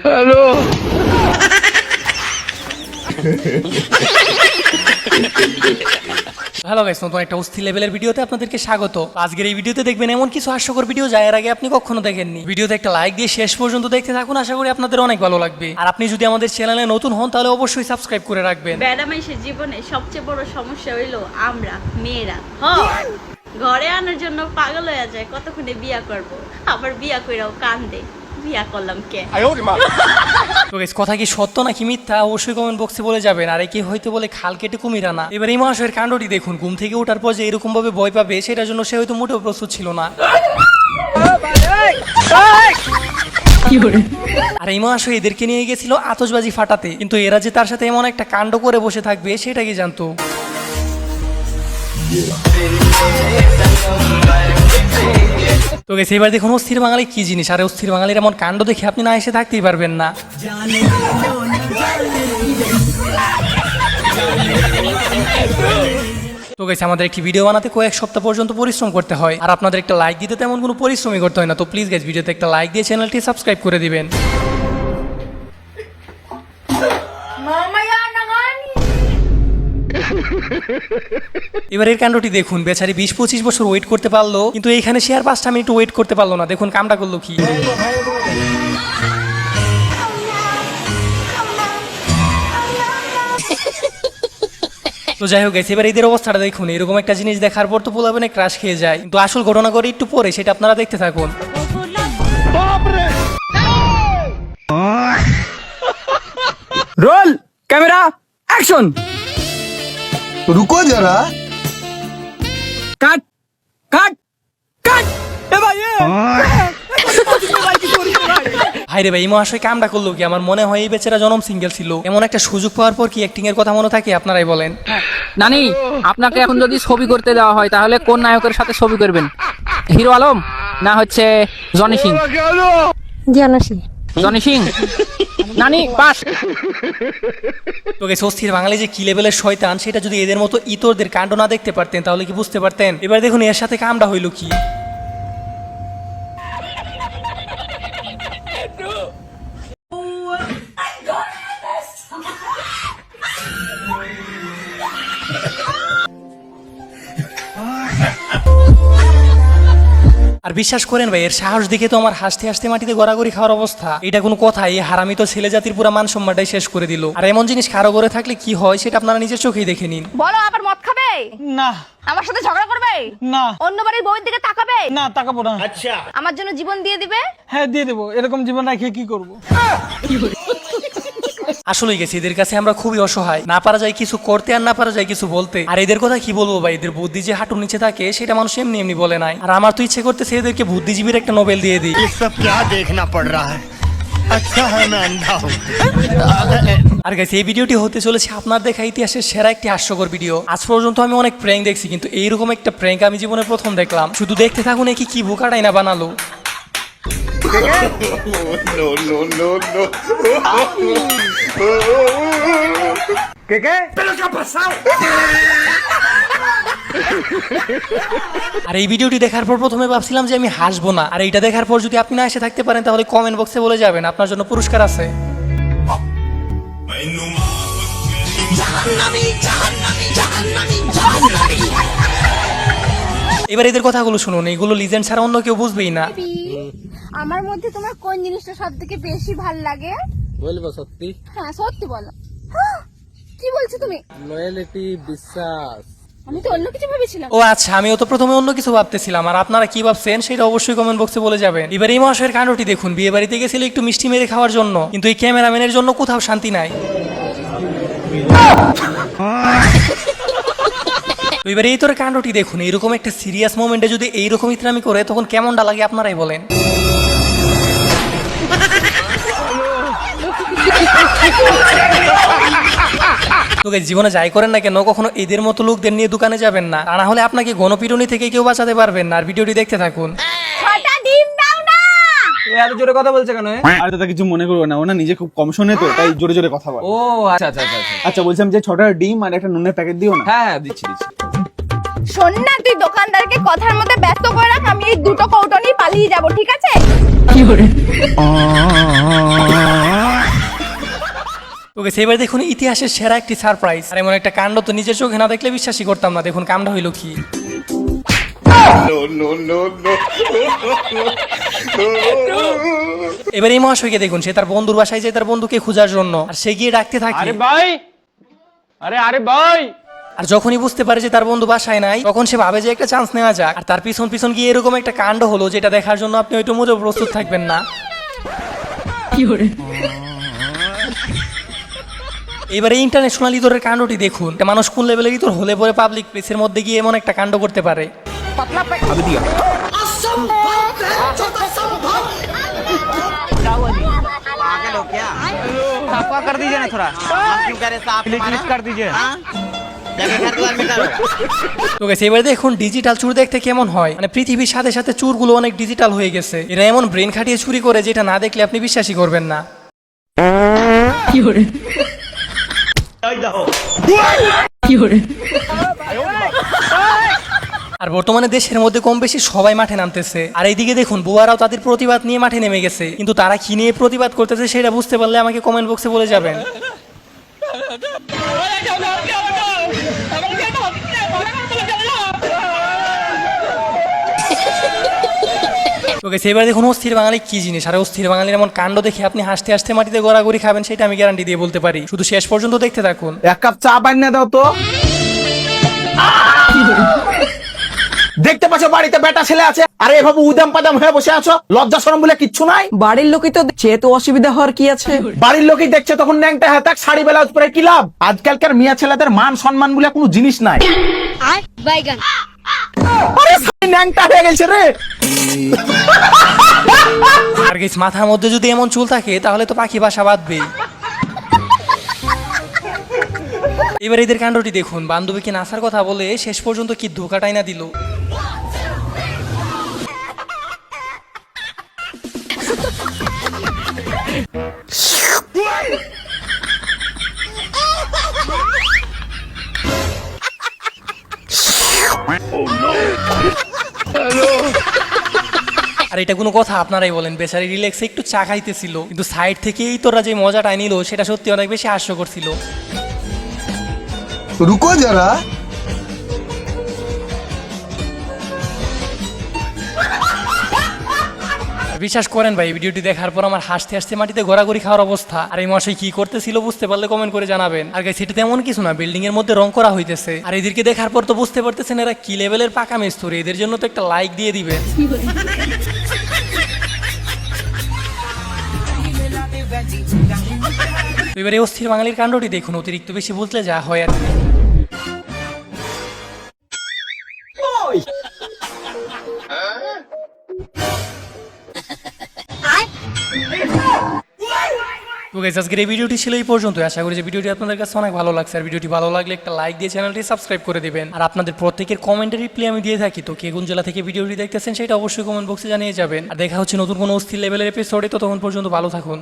Hello. Hello guys, নতুন একটা অস্থির লেভেলের ভিডিওতে আপনাদেরকে স্বাগত। আজকের এই ভিডিওতে দেখবেন এমন কিছু হাস্যকর ভিডিও যা এর আগে আপনি কখনো দেখেননি। ভিডিওতে একটা লাইক দিয়ে শেষ পর্যন্ত দেখতে থাকুন, আশা করি আপনাদের অনেক ভালো লাগবে। আর আপনি যদি আমাদের চ্যানেলে নতুন হন তাহলে অবশ্যই সাবস্ক্রাইব করে রাখবেন। ব্যাডামাইশের জীবনে সবচেয়ে বড় সমস্যা হইলো আমরা মেয়েরা ঘরে আনার জন্য পাগল হয়ে যায়, কতক্ষণে বিয়া করব, আবার বিয়া কইরাও কান্দে, বিয়া করলাম কে। তো গাইস, কথা কি সত্য নাকি মিথ্যা অবশ্যই কমেন্ট বক্সে বলে যাবেন। আর একে হয়তো বলে খাল কেটে কুমির আনা। এবার এই মহাশয়ের কাণ্ডটি দেখুন। ঘুম থেকে ওঠার পর যে এরকম ভাবে ভয় পাবে সেটার জন্য সে হয়তো মোটেও প্রস্তুত ছিল না। আর এই মহাশয় এদেরকে নিয়ে গেছিল আতশবাজি ফাটাতে, কিন্তু এরা যে তার সাথে এমন একটা কাণ্ড করে বসে থাকবে সেটা কি জানতো। তো গেছে এবার দেখুন অস্থির বাঙালি কি জিনিস। আর অস্থির বাঙালির এমন কাণ্ড দেখে আপনি না এসে থাকতেই পারবেন না। তো গেছে আমাদের একটি ভিডিও বানাতে কয়েক সপ্তাহ পর্যন্ত পরিশ্রম করতে হয়, আর আপনাদের একটা লাইক দিতে তেমন কোনো পরিশ্রমই করতে হয় না। তো প্লিজ গাইস, ভিডিওতে একটা লাইক দিয়ে চ্যানেলটি সাবস্ক্রাইব করে দিবেন। এবার এর কাণ্ডটি দেখুন। বেচারি 20-25 বছর ওয়েট করতে পারলো, কিন্তু এইখানে সে আর 5টা মিনিট ওয়েট করতে পারলো না। দেখুন কামটা করলো কি। তো যাই হোক গেছে, এবার এদের অবস্থাটা দেখুন। এরকম একটা জিনিস দেখার পর তো পোলাবেনে ক্রাশ খেয়ে যায়, কিন্তু আসল ঘটনা করে একটু পরে, সেটা আপনারা দেখতে থাকুন। Roll camera action. रुको जरा, कट कट कट। ए भाई ये ভাই রে ভাই, এই মহাশয় কামটা করলো কি। আমার মনে হয় এই বেচারা জনম সিঙ্গেল ছিল। এমন একটা সুযোগ পাওয়ার পর কি অ্যাক্টিং এর কথা মনে থাকে, আপনারাই বলেন। নানি, আপনাকে এখন যদি ছবি করতে দেওয়া হয় তাহলে কোন নায়কের সাথে ছবি করবেন? হিরো আলম না হচ্ছে জনি সিং? জনি সিং। নানি পাস। তো গেছে অস্থির বাঙালি যে কি লেভেলের শয়তান, সেটা যদি এদের মতো ইতরদের কাণ্ড না দেখতে পারতেন তাহলে কি বুঝতে পারতেন। এবার দেখুন এর সাথে কামটা হইল কি। আর বিশ্বাস করেন ভাই, এর সাহস দেখে তো আমার হাসতে হাসতে মাটিতে গড়াগড়ি খাওয়ার অবস্থা। এটা কোনো কথা? এই হারামি তো ছেলে জাতির পুরো মান সম্মানটাই শেষ করে দিল। আর এমন জিনিস কারো করে থাকলে কি হয় সেটা আপনারা নিজের চোখেই দেখে নিন। বলো, আবার মদ খাবে? না আমার সাথে ঝগড়া করবে? না অন্য বাড়ির বউয়ের দিকে তাকাবে? না তাকাবো না। আমার জন্য জীবন দিয়ে দিবে? হ্যাঁ দিয়ে দেবো। এরকম জীবন রাখিয়ে কি করব? আসলেই গেছি, এদের কাছে আমরা খুবই অসহায়। না পারা যায় কিছু করতে আর না পারা যায় কিছু বলতে। আর এদের কথা কি বলবো ভাই, এদের বুদ্ধি যে হাঁটুর নিচে থাকে সেটা মানুষ এমনি এমনি বলে নাই। আর আমার তো ইচ্ছে করতেছে এদেরকে বুদ্ধিজীবীর একটা নোবেল দিয়ে দিই। ये सब क्या देखना पड़ रहा है? अच्छा है मैं अंधा हूँ। আর গাইস, এই ভিডিওটি হতে চলেছে আপনার দেখা ইতিহাসের সেরা একটি হাস্যকর ভিডিও। আজ পর্যন্ত আমি অনেক প্র্যাঙ্ক দেখছি, কিন্তু এইরকম একটা প্র্যাঙ্ক আমি জীবনে প্রথম দেখলাম। শুধু দেখতে থাকুন একে কি বোকাটাই না বানালো। No, no, no, no. আর এই ভিডিওটি দেখার পর প্রথমে ভাবছিলাম যে আমি হাসবো না। আর এইটা দেখার পর যদি আপনি না এসে থাকতে পারেন তাহলে কমেন্ট বক্সে বলে যাবেন, আপনার জন্য পুরস্কার আছে। এবার এদের কথাগুলো শুনুন, এগুলো লিজেন্ড ছাড়া অন্য কেউ বুঝবেই না। আমার মধ্যে তোমার কোন জিনিসটা সবথেকে বেশি ভাল লাগে? বলবো সত্যি? হ্যাঁ সত্যি বলো। কি বলছো তুমি? লয়ালিটি, বিশ্বাস। আমি তো অন্য কিছু ভেবেছিলাম। ও আচ্ছা, আমিও তো প্রথমে অন্য কিছু ভাবতেছিলাম। আর আপনারা কি ভাবছেন সেটা অবশ্যই কমেন্ট বক্সে বলে যাবেন। এবার এই মহাশয়ের কাণ্ডটি দেখুন। বিয়ে বাড়িতে গেছিল একটু মিষ্টি মেরে খাওয়ার জন্য, কিন্তু এই ক্যামেরাম্যানের জন্য কোথাও শান্তি নাই। তো এবার এই তোর কাণ্ডটি দেখুন। এইরকম একটা সিরিয়াস মোমেন্টে যদি এইরকম ইতরামি করে তখন কেমনটা লাগে আপনারাই বলেন। তো গাইস, জীবনে যাই করেন না কেন কখনো এদের মতো লোকদের নিয়ে দোকানে যাবেন না, তা না হলে আপনাকে গণপিটুনি থেকে কেউ বাঁচাতে পারবেন না। আর ভিডিওটি দেখতে থাকুন। ছটা ডিম দাও না। এত জোরে কথা বলছে কেন? আর দাদা কিছু মনে করবে না, ও না নিজে খুব কম শোনে তো, তাই জোরে জোরে কথা বলে। ও আচ্ছা আচ্ছা আচ্ছা আচ্ছা। আচ্ছা বলছিলাম যে 6টা ডিম আর একটা নুনের প্যাকেট দিও না। হ্যাঁ হ্যাঁ দিচ্ছি দিচ্ছি। শোন না, তুই দোকানদারকে কথার মধ্যে ব্যস্ত করে রাখ, আমি এই দুটো কৌটো নিয়ে পালিয়ে যাবো, ঠিক আছে? ওকে সেবার দেখুন ইতিহাসের সেরা একটি সারপ্রাইজ, আর এমন একটা কাণ্ড তো নিজের চোখে না দেখলে বিশ্বাসই করতাম না। দেখুন কামটা হইলো কি। এবার এই মহাশয়কে দেখুন, সে তার বন্ধুর বাসায় যায় তার বন্ধুকে খোঁজার জন্য, আর সে গিয়ে ডাকতে থাকে ভাই, আরে ভাই। আর যখনই বুঝতে পারে যে তার বন্ধু বাসায় নাই, তখন সে ভাবে যে একটা চান্স নেওয়া যাক, আর তার পিছন পিছন গিয়ে এরকম একটা কাণ্ড হলো যেটা দেখার জন্য আপনি হয়তো মোটেও প্রস্তুত থাকবেন না। এবারে ইন্টারন্যাশনাল ইতরের কাণ্ডটি দেখুন, একটা মানুষ কোন লেভেলের ইতর হলে পরে পাবলিক প্লেসের মধ্যে গিয়ে এমন একটা কাণ্ড করতে পারে। তো guys, এবার দেখুন ডিজিটাল চুর দেখতে কেমন হয়। মানে পৃথিবীর সাথে সাথে চুরগুলো অনেক ডিজিটাল হয়ে গেছে। এরা এমন ব্রেন খাটিয়ে চুরি করে যেটা না দেখলে আপনি বিশ্বাসই করবেন না। আর বর্তমানে দেশের মধ্যে কম বেশি সবাই মাঠে নামতেছে, আর এইদিকে দেখুন বুয়ারাও তাদের প্রতিবাদ নিয়ে মাঠে নেমে গেছে। কিন্তু তারা কি নিয়ে প্রতিবাদ করতেছে সেটা বুঝতে পারলে আমাকে কমেন্ট বক্সে বলে যাবেন। ওকে সেবার দেখুন অস্থির বাঙালি কি জিনিস, আর অস্থির বাঙালির এমন কাণ্ড দেখে আপনি হাসতে হাসতে মাটিতে গড়াগড়ি খাবেন সেটা আমি গ্যারান্টি দিয়ে বলতে পারি। শুধু শেষ পর্যন্ত দেখতে থাকুন। এক কাপ চা বানিয়ে দাও তো। দেখতে পাচ্ছ বাড়িতে বেটা ছেলে আছে, আরে এভাবে উদাম পাদাম হয়ে বসে আছো, লজ্জা শরম বলে কিচ্ছু নাই। বাড়ির লোকই তো দেখছে, তো অসুবিধা হওয়ার কি আছে? বাড়ির লোকই দেখছে তখন ন্যাংটা হাতাক শাড়ি ব্লাউজ পরে কি লাভ? আজকালকার মিয়া ছেলেদের মান সম্মান বলে কোনো জিনিস নাই। আরে শাড়ি ন্যাংটা হয়ে গেছে রে। আর গাইস মাথার মধ্যে যদি এমন চুল থাকে তাহলে তো পাখি বাসা বাঁধবেই। এবার এদের কাণ্ডটি দেখুন, বান্ধবীকে নাচার কথা বলে শেষ পর্যন্ত কি ধোকাটাই না দিল। আর এটা কোনো কথা আপনারাই বলেন, বেচারি রিল্যাক্সে একটু চা খাইতেছিল, কিন্তু সাইড থেকেই তোরা যে মজাটাই নিল সেটা সত্যি অনেক বেশি হাস্যকর ছিল। रुको जरा বিশ্বাস করেন ভাই, ভিডিওটি দেখার পর আমার হাসতে হাসতে মাটিতে ঘোরাঘুরি খাওয়ার অবস্থা। আর এই মশাই কি করতেছিল বুঝতে পারলে কমেন্ট করে জানাবেন। আর গাইস এটা তেমন কিছু না, বিল্ডিং এর মধ্যে রং করা হইতেছে। আর এদেরকে দেখার পর তো বুঝতে পারতেছেন এরা কি লেভেলের পাকা মিস্ত্রি, এদের জন্য তো একটা লাইক দিয়ে দিবেন। এবারে অস্থির বাঙালির কাণ্ডটি দেখুন, অতিরিক্ত বেশি বুঝলে যা হয় আর কি। তো গাইস আজকের এই ভিডিওটি ছিল এই পর্যন্ত। আশা করি যে ভিডিওটি আপনাদের কাছে অনেক ভালো লাগছে। আর ভিডিওটি ভালো লাগলে একটা লাইক দিয়ে চ্যানেলটি সাবস্ক্রাইব করে দিবেন। আর আপনাদের প্রত্যেকের কমেন্টের রিপ্লাই আমি দিয়ে থাকি, তো কে কোন জেলা থেকে ভিডিওটি দেখতেছেন সেটা অবশ্যই কমেন্ট বক্সে জানিয়ে যাবেন। আর দেখা হচ্ছে নতুন কোনো অস্থির লেভেলের এপিসোডে, তো তখন পর্যন্ত ভালো থাকুন।